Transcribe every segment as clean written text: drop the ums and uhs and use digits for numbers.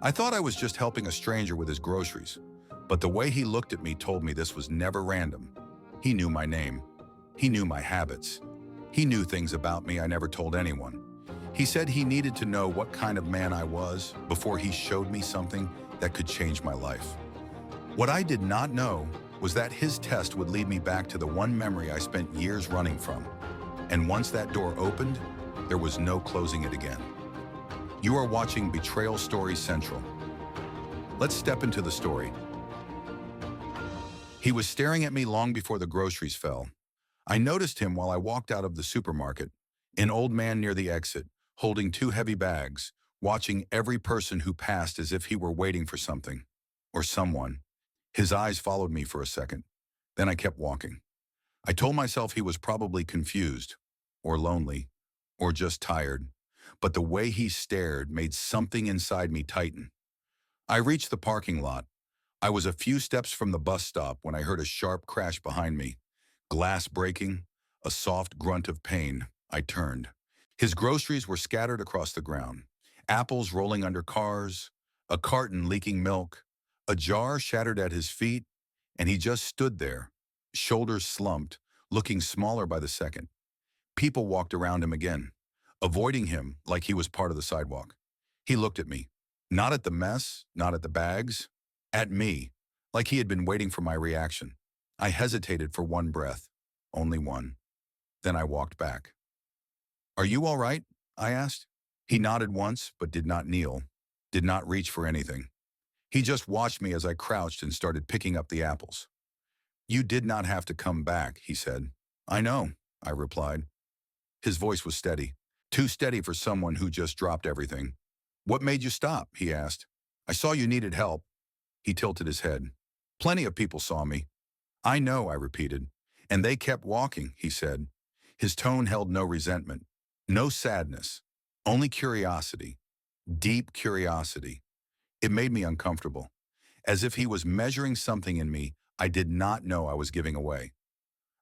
I thought I was just helping a stranger with his groceries, but the way he looked at me told me this was never random. He knew my name. He knew my habits. He knew things about me I never told anyone. He said he needed to know what kind of man I was before he showed me something that could change my life. What I did not know was that his test would lead me back to the one memory I spent years running from. And once that door opened, there was no closing it again. You are watching Betrayal Story Central. Let's step into the story. He was staring at me long before the groceries fell. I noticed him while I walked out of the supermarket, an old man near the exit, holding two heavy bags, watching every person who passed as if he were waiting for something or someone. His eyes followed me for a second. Then I kept walking. I told myself he was probably confused, or lonely, or just tired, but the way he stared made something inside me tighten. I reached the parking lot. I was a few steps from the bus stop when I heard a sharp crash behind me. Glass breaking, a soft grunt of pain. I turned. His groceries were scattered across the ground. Apples rolling under cars, a carton leaking milk, a jar shattered at his feet, and he just stood there, shoulders slumped, looking smaller by the second. People walked around him again, avoiding him like he was part of the sidewalk. He looked at me, not at the mess, not at the bags, at me, like he had been waiting for my reaction. I hesitated for one breath, only one. Then I walked back. "Are you all right?" I asked. He nodded once, but did not kneel, did not reach for anything. He just watched me as I crouched and started picking up the apples. "You did not have to come back," he said. "I know," I replied. His voice was steady, too steady for someone who just dropped everything. "What made you stop?" he asked. "I saw you needed help." He tilted his head. "Plenty of people saw me." "I know," I repeated. "And they kept walking," he said. His tone held no resentment, no sadness, only curiosity, deep curiosity. It made me uncomfortable, as if he was measuring something in me I did not know I was giving away.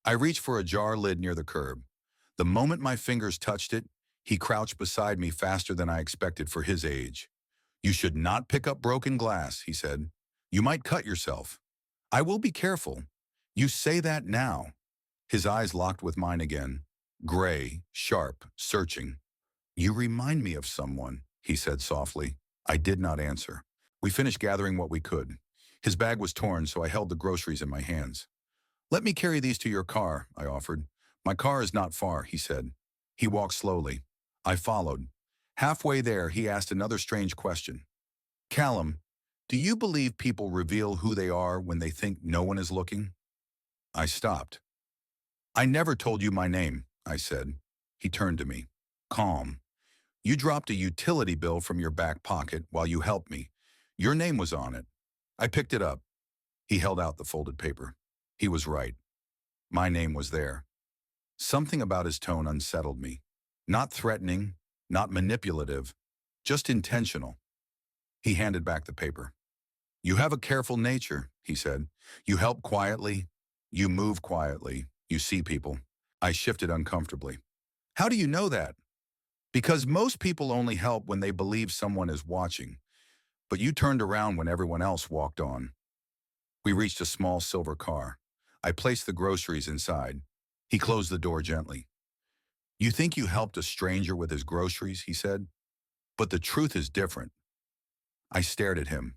I reached for a jar lid near the curb. The moment my fingers touched it, he crouched beside me faster than I expected for his age. "You should not pick up broken glass," he said. "You might cut yourself." "I will be careful." "You say that now." His eyes locked with mine again, gray, sharp, searching. "You remind me of someone," he said softly. I did not answer. We finished gathering what we could. His bag was torn, so I held the groceries in my hands. "Let me carry these to your car," I offered. "My car is not far," he said. He walked slowly. I followed. Halfway there, he asked another strange question. "Callum, do you believe people reveal who they are when they think no one is looking?" I stopped. "I never told you my name," I said. He turned to me, calm. "You dropped a utility bill from your back pocket while you helped me. Your name was on it." I picked it up. He held out the folded paper. He was right. My name was there. Something about his tone unsettled me. Not threatening, not manipulative, just intentional. He handed back the paper. "You have a careful nature," he said. "You help quietly. You move quietly. You see people." I shifted uncomfortably. "How do you know that?" "Because most people only help when they believe someone is watching. But you turned around when everyone else walked on." We reached a small silver car. I placed the groceries inside. He closed the door gently. "You think you helped a stranger with his groceries," he said. "But the truth is different." I stared at him.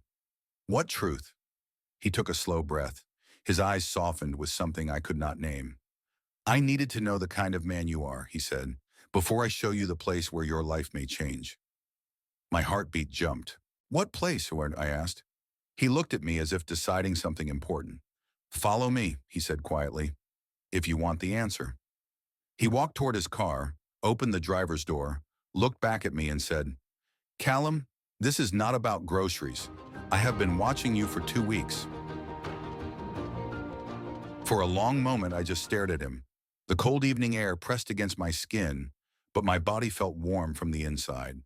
"What truth?" He took a slow breath. His eyes softened with something I could not name. "I needed to know the kind of man you are," he said, "before I show you the place where your life may change." My heartbeat jumped. "What place?" I asked. He looked at me as if deciding something important. "Follow me," he said quietly, "if you want the answer." He walked toward his car, opened the driver's door, looked back at me and said, "Callum, this is not about groceries. I have been watching you for 2 weeks." For a long moment, I just stared at him. The cold evening air pressed against my skin, but my body felt warm from the inside.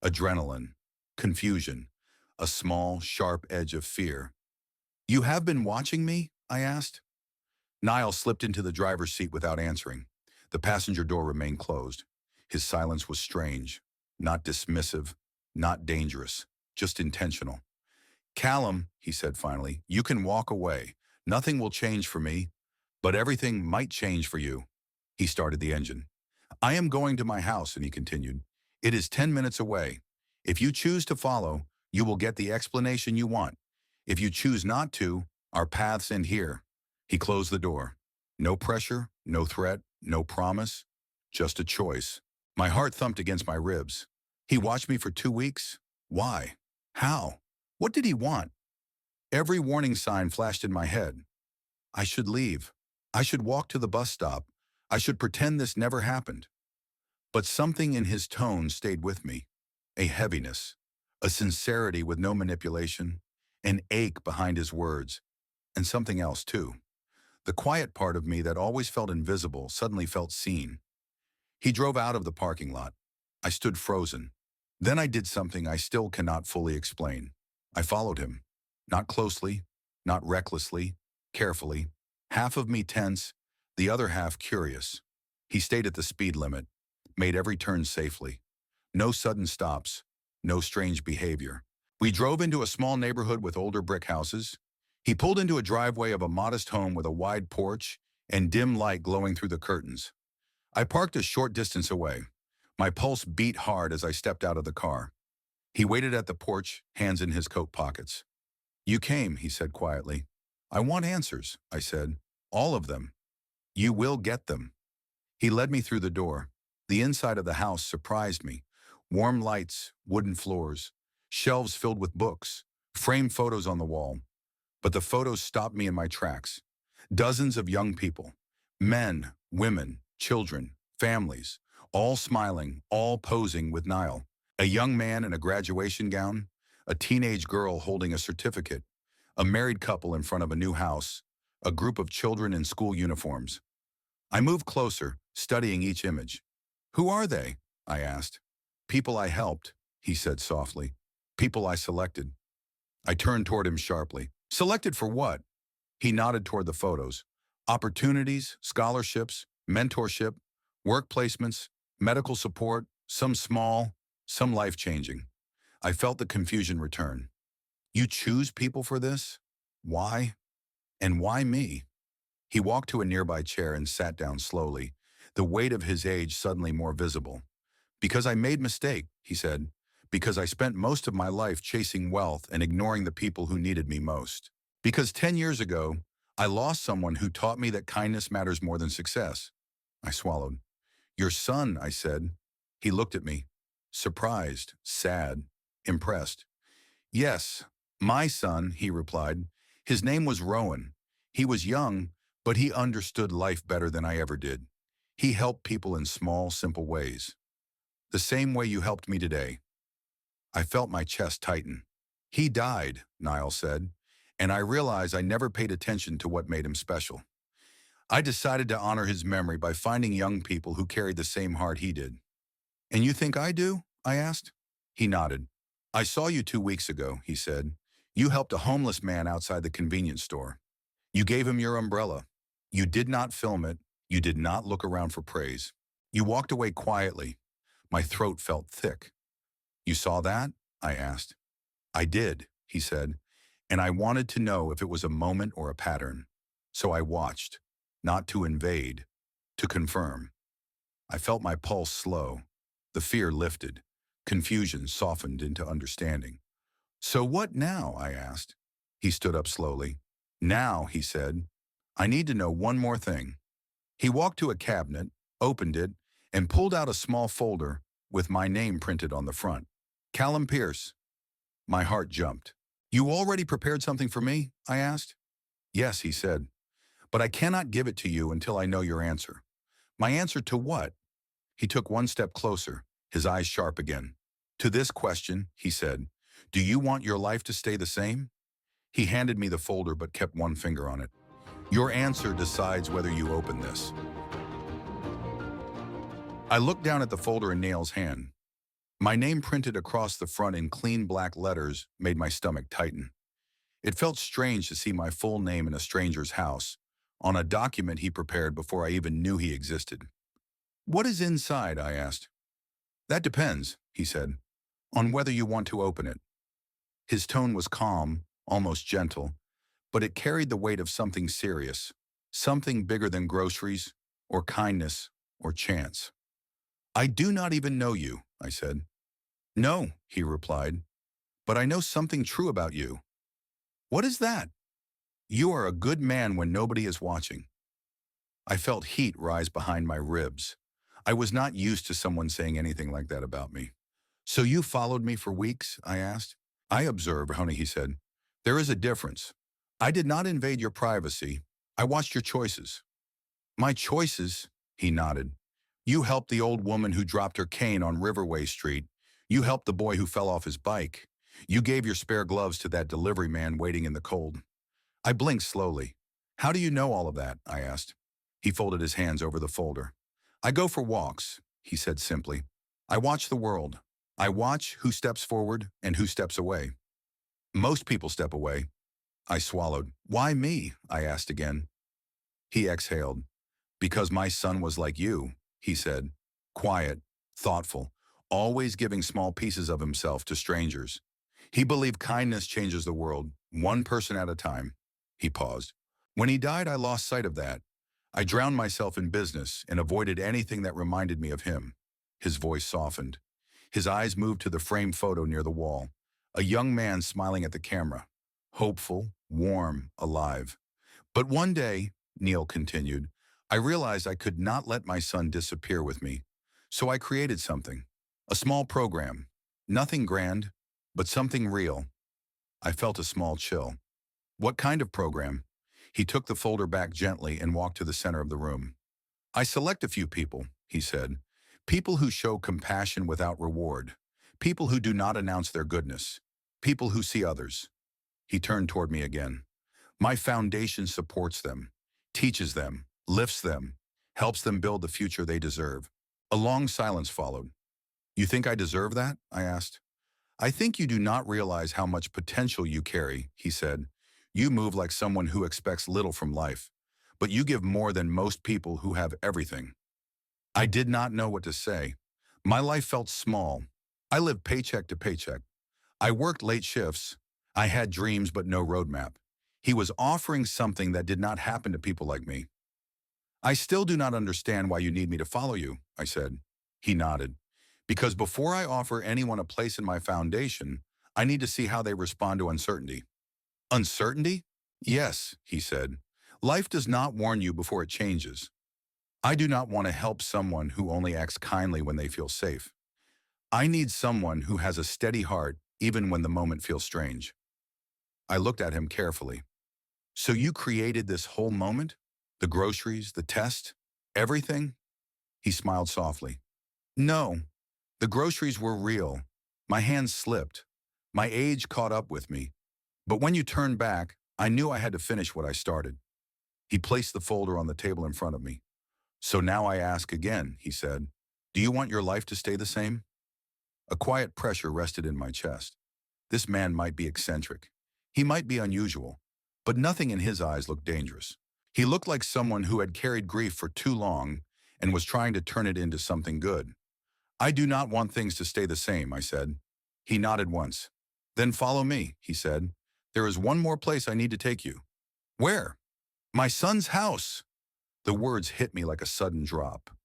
Adrenaline, confusion, a small, sharp edge of fear. "You have been watching me?" I asked. Niall slipped into the driver's seat without answering. The passenger door remained closed. His silence was strange, not dismissive, not dangerous, just intentional. Callum, he said finally, you can walk away. Nothing will change for me, but everything might change for you. He started the engine. I am going to my house, and he continued. It is 10 minutes away. If you choose to follow, you will get the explanation you want. If you choose not to, our paths end here. He closed the door. No pressure, no threat, no promise, just a choice. My heart thumped against my ribs. He watched me for 2 weeks? Why? How? What did he want? Every warning sign flashed in my head. I should leave. I should walk to the bus stop. I should pretend this never happened. But something in his tone stayed with me. A heaviness, a sincerity with no manipulation, an ache behind his words, and something else too. The quiet part of me that always felt invisible suddenly felt seen. He drove out of the parking lot. I stood frozen. Then I did something I still cannot fully explain. I followed him. Not closely, not recklessly, carefully. Half of me tense, the other half curious. He stayed at the speed limit, made every turn safely. No sudden stops, no strange behavior. We drove into a small neighborhood with older brick houses. He pulled into a driveway of a modest home with a wide porch and dim light glowing through the curtains. I parked a short distance away. My pulse beat hard as I stepped out of the car. He waited at the porch, hands in his coat pockets. You came, he said quietly. I want answers, I said. All of them. You will get them. He led me through the door. The inside of the house surprised me. Warm lights, wooden floors, shelves filled with books, framed photos on the wall. But the photos stopped me in my tracks. Dozens of young people, men, women, children, families, all smiling, all posing with Nile. A young man in a graduation gown, a teenage girl holding a certificate, a married couple in front of a new house, a group of children in school uniforms. I moved closer, studying each image. Who are they? I asked. People I helped, he said softly. People I selected. I turned toward him sharply. Selected for what? He nodded toward the photos. Opportunities, scholarships, mentorship, work placements, medical support, some small, some life-changing. I felt the confusion return. You choose people for this? Why? And why me? He walked to a nearby chair and sat down slowly, the weight of his age suddenly more visible. Because I made mistake, he said. Because I spent most of my life chasing wealth and ignoring the people who needed me most. Because 10 years ago, I lost someone who taught me that kindness matters more than success. I swallowed. Your son, I said. He looked at me, surprised, sad, impressed. Yes, my son, he replied. His name was Rowan. He was young, but he understood life better than I ever did. He helped people in small, simple ways. The same way you helped me today. I felt my chest tighten. He died, Niall said, and I realized I never paid attention to what made him special. I decided to honor his memory by finding young people who carried the same heart he did. And you think I do? I asked. He nodded. I saw you 2 weeks ago, he said. You helped a homeless man outside the convenience store. You gave him your umbrella. You did not film it. You did not look around for praise. You walked away quietly. My throat felt thick. You saw that? I asked. I did, he said, and I wanted to know if it was a moment or a pattern. So I watched, not to invade, to confirm. I felt my pulse slow. The fear lifted. Confusion softened into understanding. So what now? I asked. He stood up slowly. Now, he said, I need to know one more thing. He walked to a cabinet, opened it, and pulled out a small folder with my name printed on the front. Callum Pierce. My heart jumped. You already prepared something for me? I asked. Yes, he said, but I cannot give it to you until I know your answer. My answer to what? He took one step closer, his eyes sharp again. To this question, he said, do you want your life to stay the same? He handed me the folder but kept one finger on it. Your answer decides whether you open this. I looked down at the folder in Neil's hand. My name printed across the front in clean black letters made my stomach tighten. It felt strange to see my full name in a stranger's house, on a document he prepared before I even knew he existed. What is inside? I asked. That depends, he said, on whether you want to open it. His tone was calm, almost gentle, but it carried the weight of something serious, something bigger than groceries, or kindness, or chance. "I do not even know you," I said. "No," he replied, "but I know something true about you." "What is that?" "You are a good man when nobody is watching." I felt heat rise behind my ribs. I was not used to someone saying anything like that about me. "So you followed me for weeks?" I asked. "I observed, honey," he said. "There is a difference. I did not invade your privacy. I watched your choices." "My choices?" He nodded. "You helped the old woman who dropped her cane on Riverway Street. You helped the boy who fell off his bike. You gave your spare gloves to that delivery man waiting in the cold." I blinked slowly. "How do you know all of that?" I asked. He folded his hands over the folder. "I go for walks," he said simply. "I watch the world. I watch who steps forward and who steps away. Most people step away." I swallowed. "Why me?" I asked again. He exhaled. "Because my son was like you," he said. "Quiet, thoughtful, always giving small pieces of himself to strangers. He believed kindness changes the world, one person at a time." He paused. "When he died, I lost sight of that. I drowned myself in business and avoided anything that reminded me of him." His voice softened. His eyes moved to the framed photo near the wall. A young man smiling at the camera. Hopeful, warm, alive. "But one day," Neil continued, "I realized I could not let my son disappear with me. So I created something. A small program. Nothing grand, but something real." I felt a small chill. "What kind of program?" He took the folder back gently and walked to the center of the room. "I select a few people," he said. "People who show compassion without reward. People who do not announce their goodness. People who see others." He turned toward me again. "My foundation supports them, teaches them, lifts them, helps them build the future they deserve." A long silence followed. "You think I deserve that?" I asked. "I think you do not realize how much potential you carry," he said. "You move like someone who expects little from life, but you give more than most people who have everything." I did not know what to say. My life felt small. I lived paycheck to paycheck. I worked late shifts. I had dreams but no roadmap. He was offering something that did not happen to people like me. "I still do not understand why you need me to follow you," I said. He nodded. "Because before I offer anyone a place in my foundation, I need to see how they respond to uncertainty." "Uncertainty?" "Yes," he said. "Life does not warn you before it changes. I do not want to help someone who only acts kindly when they feel safe. I need someone who has a steady heart even when the moment feels strange." I looked at him carefully. "So you created this whole moment? The groceries, the test, everything?" He smiled softly. "No, the groceries were real. My hands slipped. My age caught up with me. But when you turned back, I knew I had to finish what I started." He placed the folder on the table in front of me. "So now I ask again," he said. "Do you want your life to stay the same?" A quiet pressure rested in my chest. This man might be eccentric. He might be unusual, but nothing in his eyes looked dangerous. He looked like someone who had carried grief for too long and was trying to turn it into something good. "I do not want things to stay the same," I said. He nodded once. "Then follow me," he said. "There is one more place I need to take you." "Where?" "My son's house." The words hit me like a sudden drop.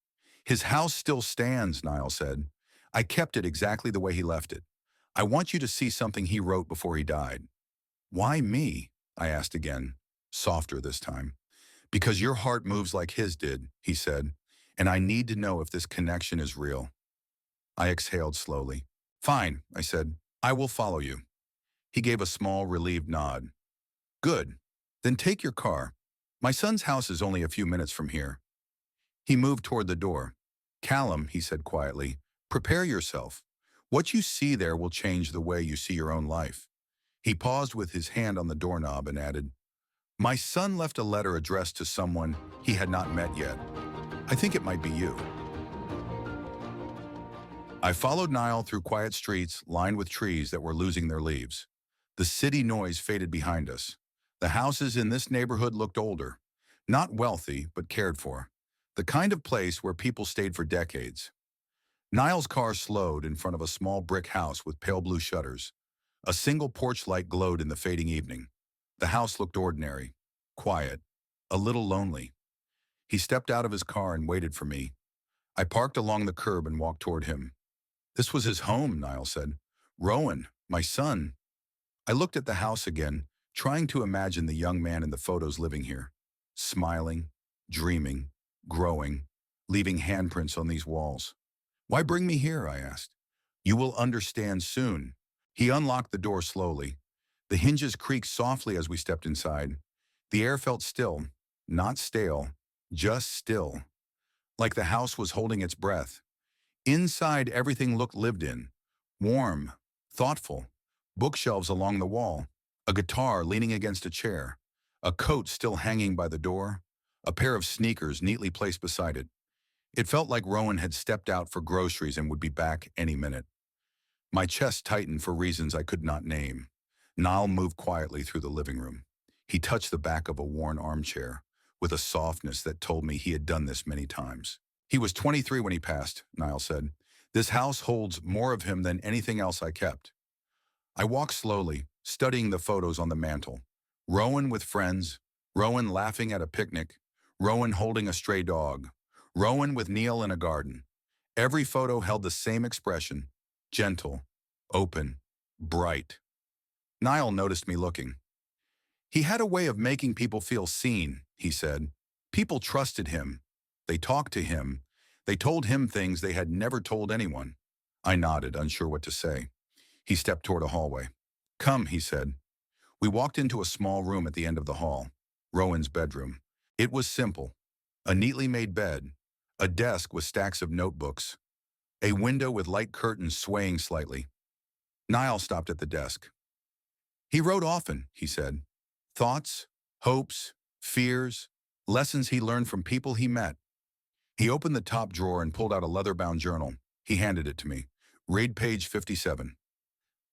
"His house still stands," Niall said. "I kept it exactly the way he left it. I want you to see something he wrote before he died." "Why me?" I asked again, softer this time. "Because your heart moves like his did," he said, "and I need to know if this connection is real." I exhaled slowly. "Fine," I said. "I will follow you." He gave a small, relieved nod. "Good. Then take your car. My son's house is only a few minutes from here." He moved toward the door. "Callum," he said quietly, "prepare yourself. What you see there will change the way you see your own life." He paused with his hand on the doorknob and added, "My son left a letter addressed to someone he had not met yet. I think it might be you." I followed Niall through quiet streets lined with trees that were losing their leaves. The city noise faded behind us. The houses in this neighborhood looked older, not wealthy, but cared for. The kind of place where people stayed for decades. Niall's car slowed in front of a small brick house with pale blue shutters. A single porch light glowed in the fading evening. The house looked ordinary, quiet, a little lonely. He stepped out of his car and waited for me. I parked along the curb and walked toward him. This was his home, Niall said. Rowan, my son. I looked at the house again, trying to imagine the young man in the photos living here. Smiling, dreaming, growing, leaving handprints on these walls. Why bring me here, I asked. You will understand soon. He unlocked the door slowly. The hinges creaked softly as we stepped inside. The air felt still, not stale, just still, like the house was holding its breath. Inside, everything looked lived in, warm, thoughtful, bookshelves along the wall, a guitar leaning against a chair, a coat still hanging by the door, a pair of sneakers neatly placed beside it. It felt like Rowan had stepped out for groceries and would be back any minute. My chest tightened for reasons I could not name. Niall moved quietly through the living room. He touched the back of a worn armchair with a softness that told me he had done this many times. He was 23 when he passed, Niall said. This house holds more of him than anything else I kept. I walked slowly, studying the photos on the mantel. Rowan with friends, Rowan laughing at a picnic, Rowan holding a stray dog, Rowan with Neil in a garden. Every photo held the same expression, gentle, open, bright. Niall noticed me looking. He had a way of making people feel seen, he said. People trusted him. They talked to him. They told him things they had never told anyone. I nodded, unsure what to say. He stepped toward a hallway. Come, he said. We walked into a small room at the end of the hall, Rowan's bedroom. It was simple. A neatly made bed, a desk with stacks of notebooks, a window with light curtains swaying slightly. Niall stopped at the desk. He wrote often, he said. Thoughts, hopes, fears, lessons he learned from people he met. He opened the top drawer and pulled out a leather-bound journal. He handed it to me. Read page 57.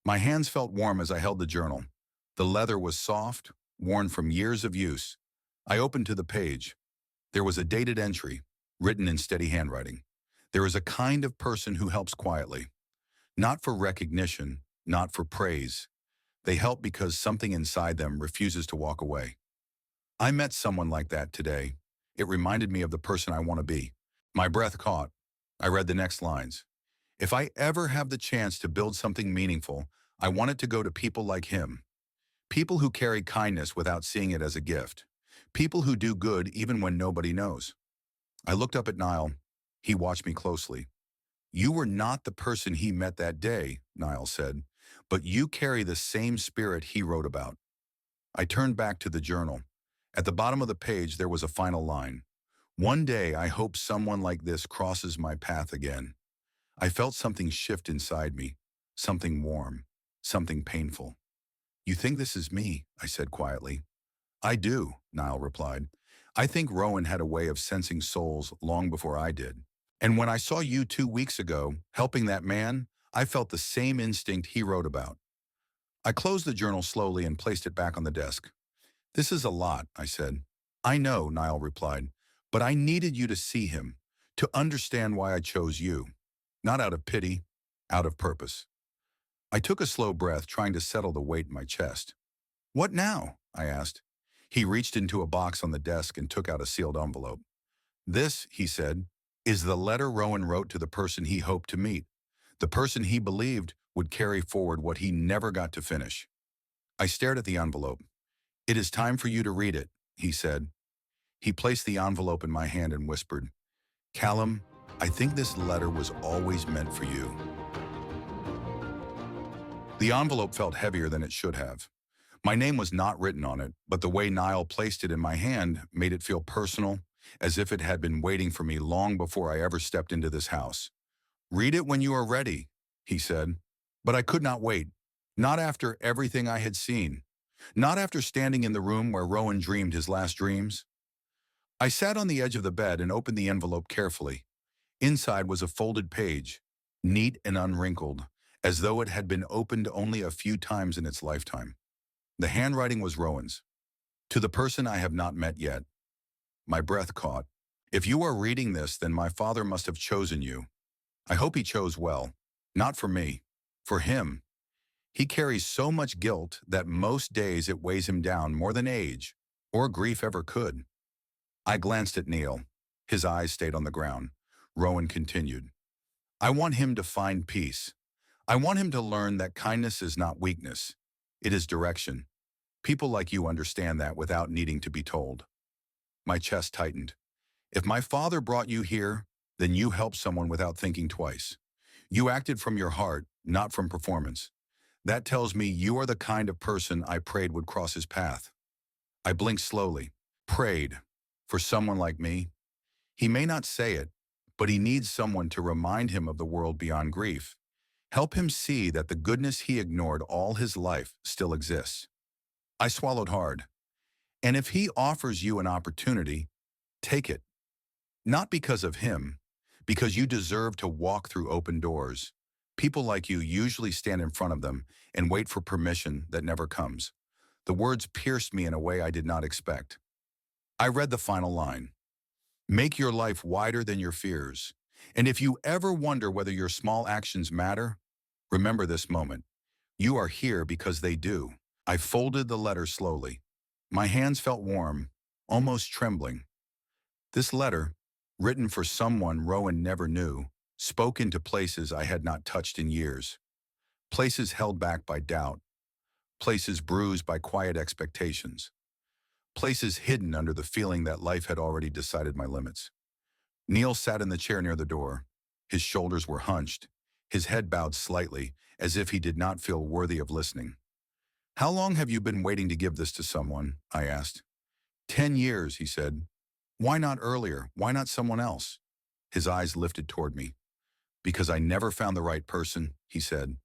My hands felt warm as I held the journal. The leather was soft, worn from years of use. I opened to the page. There was a dated entry, written in steady handwriting. There is a kind of person who helps quietly. Not for recognition, not for praise. They help because something inside them refuses to walk away. I met someone like that today. It reminded me of the person I want to be. My breath caught. I read the next lines. If I ever have the chance to build something meaningful, I want it to go to people like him. People who carry kindness without seeing it as a gift. People who do good even when nobody knows. I looked up at Niall. He watched me closely. You were not the person he met that day, Niall said, but you carry the same spirit he wrote about. I turned back to the journal. At the bottom of the page, there was a final line. One day, I hope someone like this crosses my path again. I felt something shift inside me, something warm, something painful. You think this is me? I said quietly. I do, Niall replied. I think Rowan had a way of sensing souls long before I did. And when I saw you 2 weeks ago, helping that man, I felt the same instinct he wrote about. I closed the journal slowly and placed it back on the desk. This is a lot, I said. I know, Niall replied, but I needed you to see him, to understand why I chose you. Not out of pity, out of purpose. I took a slow breath, trying to settle the weight in my chest. What now? I asked. He reached into a box on the desk and took out a sealed envelope. This, he said, is the letter Rowan wrote to the person he hoped to meet, the person he believed would carry forward what he never got to finish. I stared at the envelope. It is time for you to read it, he said. He placed the envelope in my hand and whispered, Callum, I think this letter was always meant for you. The envelope felt heavier than it should have. My name was not written on it, but the way Niall placed it in my hand made it feel personal, as if it had been waiting for me long before I ever stepped into this house. Read it when you are ready, he said. But I could not wait. Not after everything I had seen. Not after standing in the room where Rowan dreamed his last dreams. I sat on the edge of the bed and opened the envelope carefully. Inside was a folded page, neat and unwrinkled, as though it had been opened only a few times in its lifetime. The handwriting was Rowan's. To the person I have not met yet. My breath caught. If you are reading this, then my father must have chosen you. I hope he chose well. Not for me. For him. He carries so much guilt that most days it weighs him down more than age or grief ever could. I glanced at Neil. His eyes stayed on the ground. Rowan continued. I want him to find peace. I want him to learn that kindness is not weakness. It is direction. People like you understand that without needing to be told. My chest tightened. If my father brought you here, then you helped someone without thinking twice. You acted from your heart, not from performance. That tells me you are the kind of person I prayed would cross his path. I blinked slowly. Prayed. For someone like me? He may not say it, but he needs someone to remind him of the world beyond grief. Help him see that the goodness he ignored all his life still exists. I swallowed hard. And if he offers you an opportunity, take it. Not because of him, because you deserve to walk through open doors. People like you usually stand in front of them and wait for permission that never comes. The words pierced me in a way I did not expect. I read the final line. Make your life wider than your fears. And if you ever wonder whether your small actions matter, remember this moment. You are here because they do. I folded the letter slowly. My hands felt warm, almost trembling. This letter, written for someone Rowan never knew, spoke into places I had not touched in years. Places held back by doubt. Places bruised by quiet expectations. Places hidden under the feeling that life had already decided my limits. Neil sat in the chair near the door. His shoulders were hunched, his head bowed slightly, as if he did not feel worthy of listening. How long have you been waiting to give this to someone? I asked. 10 years, he said. Why not earlier? Why not someone else? His eyes lifted toward me. Because I never found the right person, he said.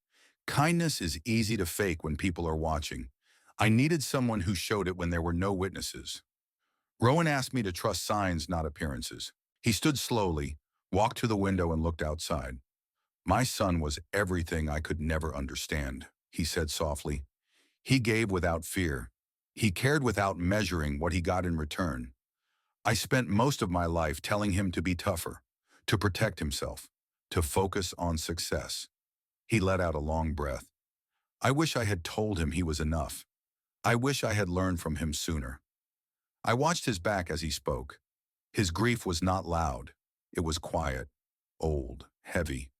Kindness is easy to fake when people are watching. I needed someone who showed it when there were no witnesses. Rowan asked me to trust signs, not appearances. He stood slowly, walked to the window and looked outside. My son was everything I could never understand, he said softly. He gave without fear. He cared without measuring what he got in return. I spent most of my life telling him to be tougher, to protect himself, to focus on success. He let out a long breath. I wish I had told him he was enough. I wish I had learned from him sooner. I watched his back as he spoke. His grief was not loud. It was quiet, old, heavy.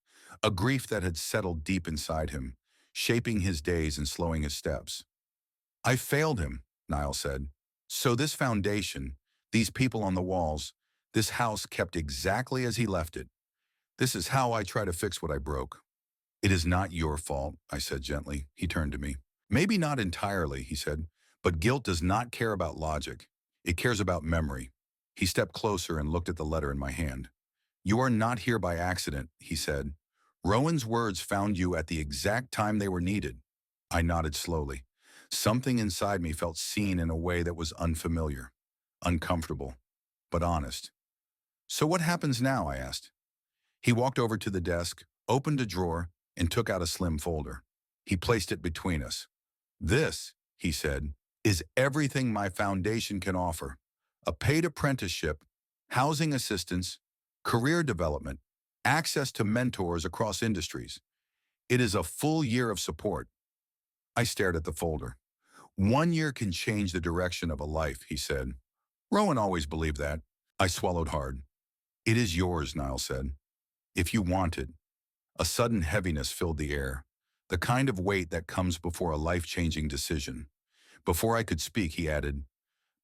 A grief that had settled deep inside him, shaping his days and slowing his steps. I failed him, Niall said. So this foundation, these people on the walls, this house kept exactly as he left it. This is how I try to fix what I broke. It is not your fault, I said gently. He turned to me. Maybe not entirely, he said, but guilt does not care about logic. It cares about memory. He stepped closer and looked at the letter in my hand. You are not here by accident, he said. Rowan's words found you at the exact time they were needed. I nodded slowly. Something inside me felt seen in a way that was unfamiliar, uncomfortable, but honest. So what happens now? I asked. He walked over to the desk, opened a drawer, and took out a slim folder. He placed it between us. This, he said, is everything my foundation can offer. A paid apprenticeship, housing assistance, career development, access to mentors across industries. It is a full year of support. I stared at the folder. 1 year can change the direction of a life, he said. Rowan always believed that. I swallowed hard. It is yours, Niall said. If you want it. A sudden heaviness filled the air, the kind of weight that comes before a life-changing decision. Before I could speak, he added,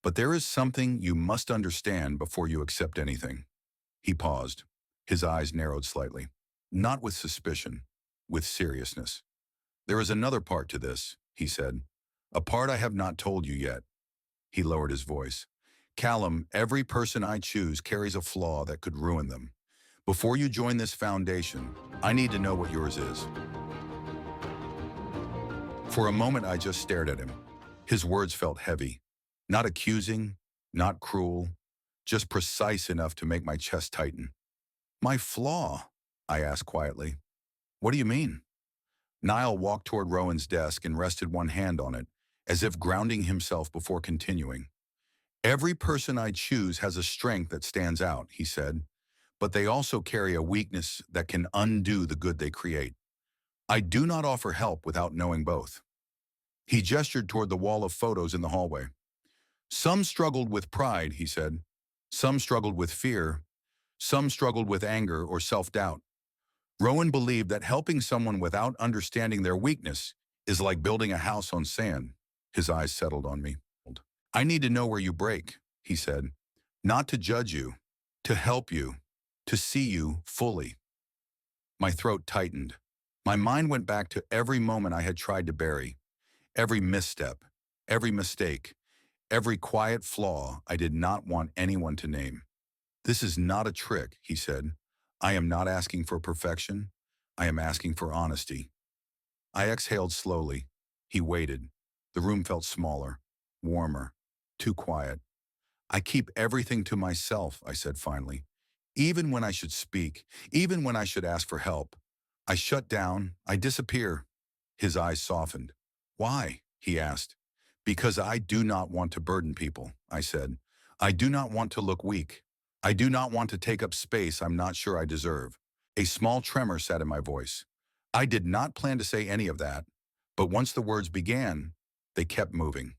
but there is something you must understand before you accept anything. He paused. His eyes narrowed slightly. Not with suspicion, with seriousness. There is another part to this, he said. A part I have not told you yet. He lowered his voice. Callum, every person I choose carries a flaw that could ruin them. Before you join this foundation, I need to know what yours is. For a moment, I just stared at him. His words felt heavy. Not accusing, not cruel, just precise enough to make my chest tighten. My flaw? I asked quietly. What do you mean? Niall walked toward Rowan's desk and rested one hand on it, as if grounding himself before continuing. Every person I choose has a strength that stands out, he said, but they also carry a weakness that can undo the good they create. I do not offer help without knowing both. He gestured toward the wall of photos in the hallway. Some struggled with pride, he said. Some struggled with fear. Some struggled with anger or self-doubt. Rowan believed that helping someone without understanding their weakness is like building a house on sand. His eyes settled on me. I need to know where you break, he said. Not to judge you, to help you, to see you fully. My throat tightened. My mind went back to every moment I had tried to bury, every misstep, every mistake, every quiet flaw I did not want anyone to name. This is not a trick, he said. I am not asking for perfection. I am asking for honesty. I exhaled slowly. He waited. The room felt smaller, warmer, too quiet. I keep everything to myself, I said finally. Even when I should speak, even when I should ask for help. I shut down, I disappear. His eyes softened. Why? He asked. Because I do not want to burden people, I said. I do not want to look weak. I do not want to take up space I'm not sure I deserve. A small tremor sat in my voice. I did not plan to say any of that, but once the words began, they kept moving.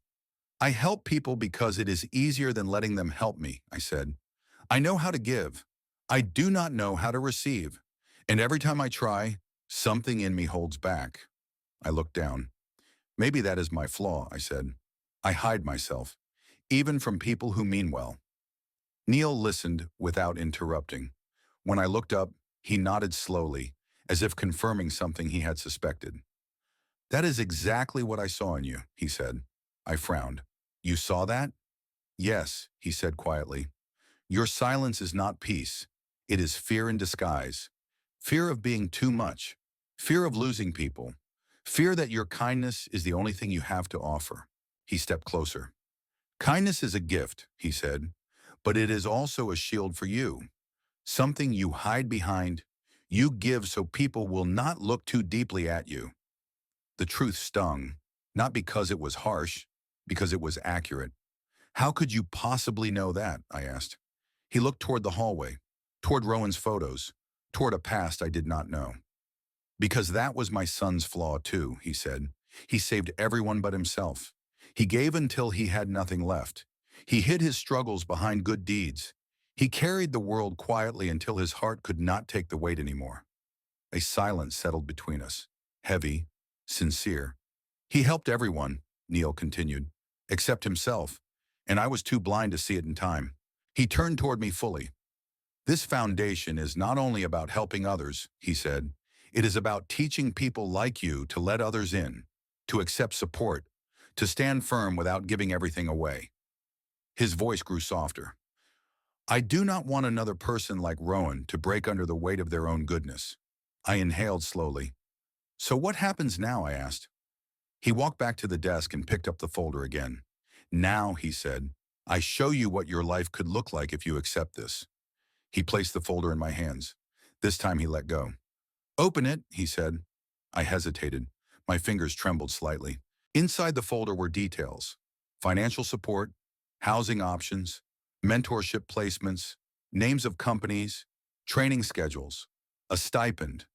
I help people because it is easier than letting them help me, I said. I know how to give. I do not know how to receive. And every time I try, something in me holds back. I looked down. Maybe that is my flaw, I said. I hide myself, even from people who mean well. Neil listened without interrupting. When I looked up, he nodded slowly, as if confirming something he had suspected. That is exactly what I saw in you, he said. I frowned. You saw that? Yes, he said quietly. Your silence is not peace. It is fear in disguise. Fear of being too much. Fear of losing people. Fear that your kindness is the only thing you have to offer. He stepped closer. Kindness is a gift, he said, but it is also a shield for you. Something you hide behind. You give so people will not look too deeply at you. The truth stung, not because it was harsh, because it was accurate. How could you possibly know that? I asked. He looked toward the hallway, toward Rowan's photos, toward a past I did not know. Because that was my son's flaw too, he said. He saved everyone but himself. He gave until he had nothing left. He hid his struggles behind good deeds. He carried the world quietly until his heart could not take the weight anymore. A silence settled between us, heavy, sincere. He helped everyone, Neil continued, except himself, and I was too blind to see it in time. He turned toward me fully. This foundation is not only about helping others, he said. It is about teaching people like you to let others in, to accept support, to stand firm without giving everything away. His voice grew softer. I do not want another person like Rowan to break under the weight of their own goodness. I inhaled slowly. So what happens now? I asked. He walked back to the desk and picked up the folder again. Now, he said, I show you what your life could look like if you accept this. He placed the folder in my hands. This time he let go. Open it, he said. I hesitated. My fingers trembled slightly. Inside the folder were details: financial support, housing options, mentorship placements, names of companies, training schedules, a stipend,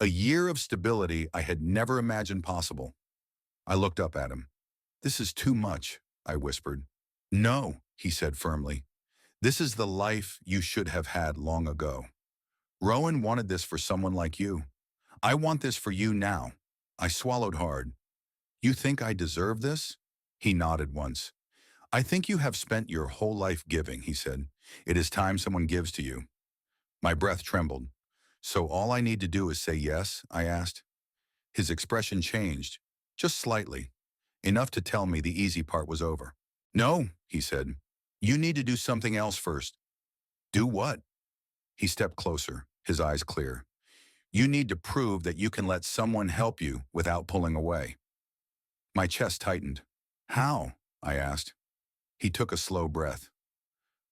a year of stability I had never imagined possible. I looked up at him. This is too much, I whispered. No, he said firmly. This is the life you should have had long ago. Rowan wanted this for someone like you. I want this for you now. I swallowed hard. You think I deserve this? He nodded once. I think you have spent your whole life giving, he said. It is time someone gives to you. My breath trembled. So all I need to do is say yes? I asked. His expression changed, just slightly, enough to tell me the easy part was over. No, he said. You need to do something else first. Do what? He stepped closer, his eyes clear. You need to prove that you can let someone help you without pulling away. My chest tightened. How? I asked. He took a slow breath.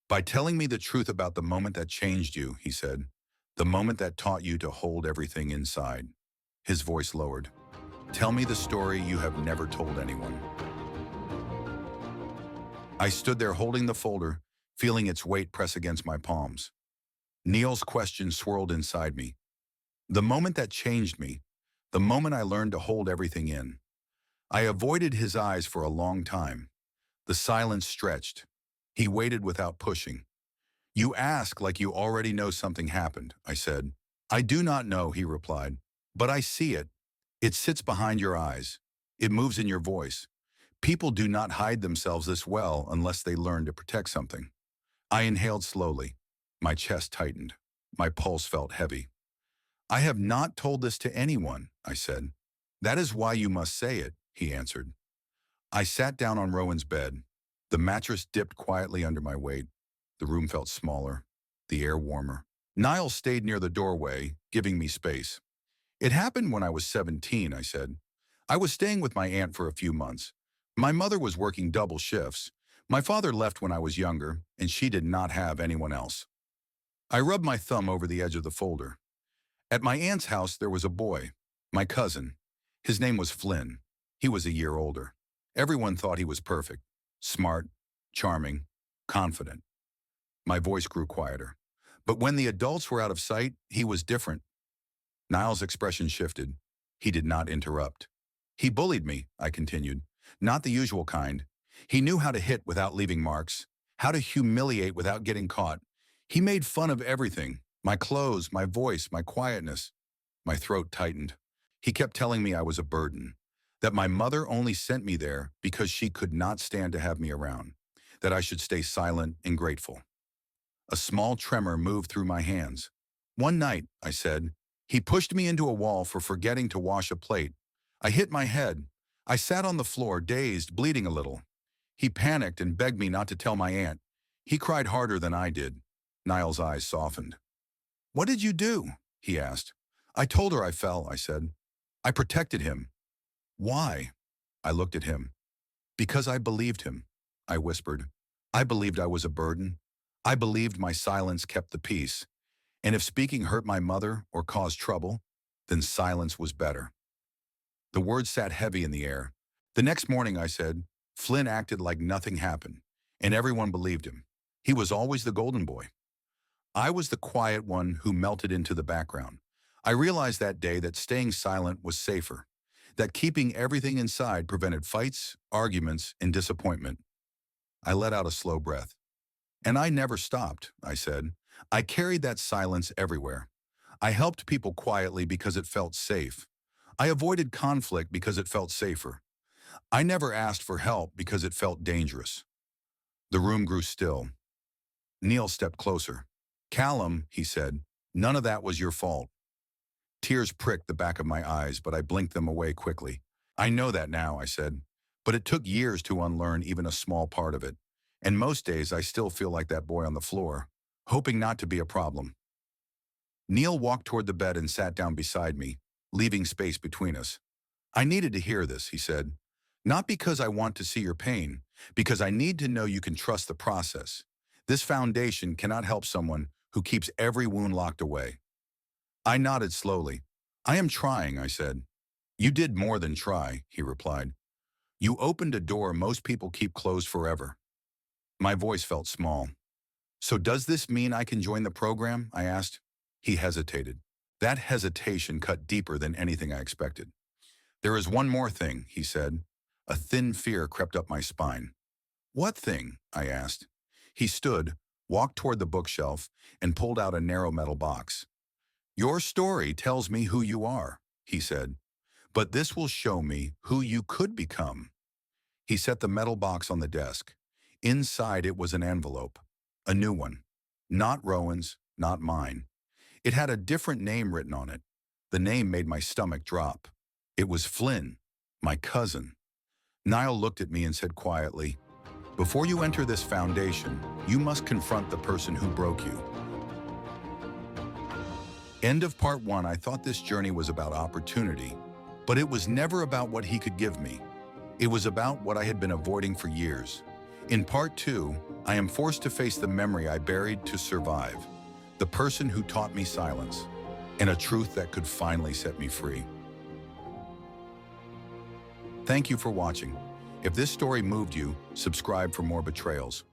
By telling me the truth about the moment that changed you, he said. The moment that taught you to hold everything inside. His voice lowered. Tell me the story you have never told anyone. I stood there holding the folder, feeling its weight press against my palms. Neil's question swirled inside me. The moment that changed me, The moment I learned to hold everything in. I avoided his eyes for a long time. The silence stretched. He waited without pushing. You ask like you already know something happened, I said. I do not know, he replied. But I see it. It sits behind your eyes. It moves in your voice. People do not hide themselves this well unless they learn to protect something. I inhaled slowly. My chest tightened. My pulse felt heavy. I have not told this to anyone, I said. That is why you must say it, he answered. I sat down on Rowan's bed. The mattress dipped quietly under my weight. The room felt smaller, the air warmer. Niall stayed near the doorway, giving me space. It happened when I was 17, I said. I was staying with my aunt for a few months. My mother was working double shifts. My father left when I was younger, and she did not have anyone else. I rubbed my thumb over the edge of the folder. At my aunt's house, there was a boy, my cousin. His name was Flynn. He was a year older. Everyone thought he was perfect, smart, charming, confident. My voice grew quieter. But when the adults were out of sight, he was different. Niall's expression shifted. He did not interrupt. He bullied me, I continued. Not the usual kind. He knew how to hit without leaving marks, how to humiliate without getting caught. He made fun of everything, my clothes, my voice, my quietness. My throat tightened. He kept telling me I was a burden, that my mother only sent me there because she could not stand to have me around, that I should stay silent and grateful. A small tremor moved through my hands. One night, I said, he pushed me into a wall for forgetting to wash a plate. I hit my head. I sat on the floor, dazed, bleeding a little. He panicked and begged me not to tell my aunt. He cried harder than I did. Niall's eyes softened. What did you do? He asked. I told her I fell, I said. I protected him. Why? I looked at him. Because I believed him, I whispered. I believed I was a burden. I believed my silence kept the peace. And if speaking hurt my mother or caused trouble, then silence was better. The words sat heavy in the air. The next morning, I said, Flynn acted like nothing happened, and everyone believed him. He was always the golden boy. I was the quiet one who melted into the background. I realized that day that staying silent was safer, that keeping everything inside prevented fights, arguments, and disappointment. I let out a slow breath. And I never stopped, I said. I carried that silence everywhere. I helped people quietly because it felt safe. I avoided conflict because it felt safer. I never asked for help because it felt dangerous. The room grew still. Neil stepped closer. Callum, he said, none of that was your fault. Tears pricked the back of my eyes, but I blinked them away quickly. I know that now, I said, but it took years to unlearn even a small part of it. And most days I still feel like that boy on the floor, hoping not to be a problem. Neil walked toward the bed and sat down beside me, leaving space between us. I needed to hear this, he said. Not because I want to see your pain, because I need to know you can trust the process. This foundation cannot help someone who keeps every wound locked away. I nodded slowly. I am trying, I said. You did more than try, he replied. You opened a door most people keep closed forever. My voice felt small. So does this mean I can join the program? I asked. He hesitated. That hesitation cut deeper than anything I expected. There is one more thing, he said. A thin fear crept up my spine. What thing? I asked. He stood, walked toward the bookshelf, and pulled out a narrow metal box. Your story tells me who you are, he said, but this will show me who you could become. He set the metal box on the desk. Inside it was an envelope, a new one. Not Rowan's, not mine. It had a different name written on it. The name made my stomach drop. It was Flynn, my cousin. Niall looked at me and said quietly, before you enter this foundation, you must confront the person who broke you. End of part 1. I thought this journey was about opportunity, but it was never about what he could give me. It was about what I had been avoiding for years. In part 2, I am forced to face the memory I buried to survive, the person who taught me silence, and a truth that could finally set me free. Thank you for watching. If this story moved you, subscribe for more betrayals.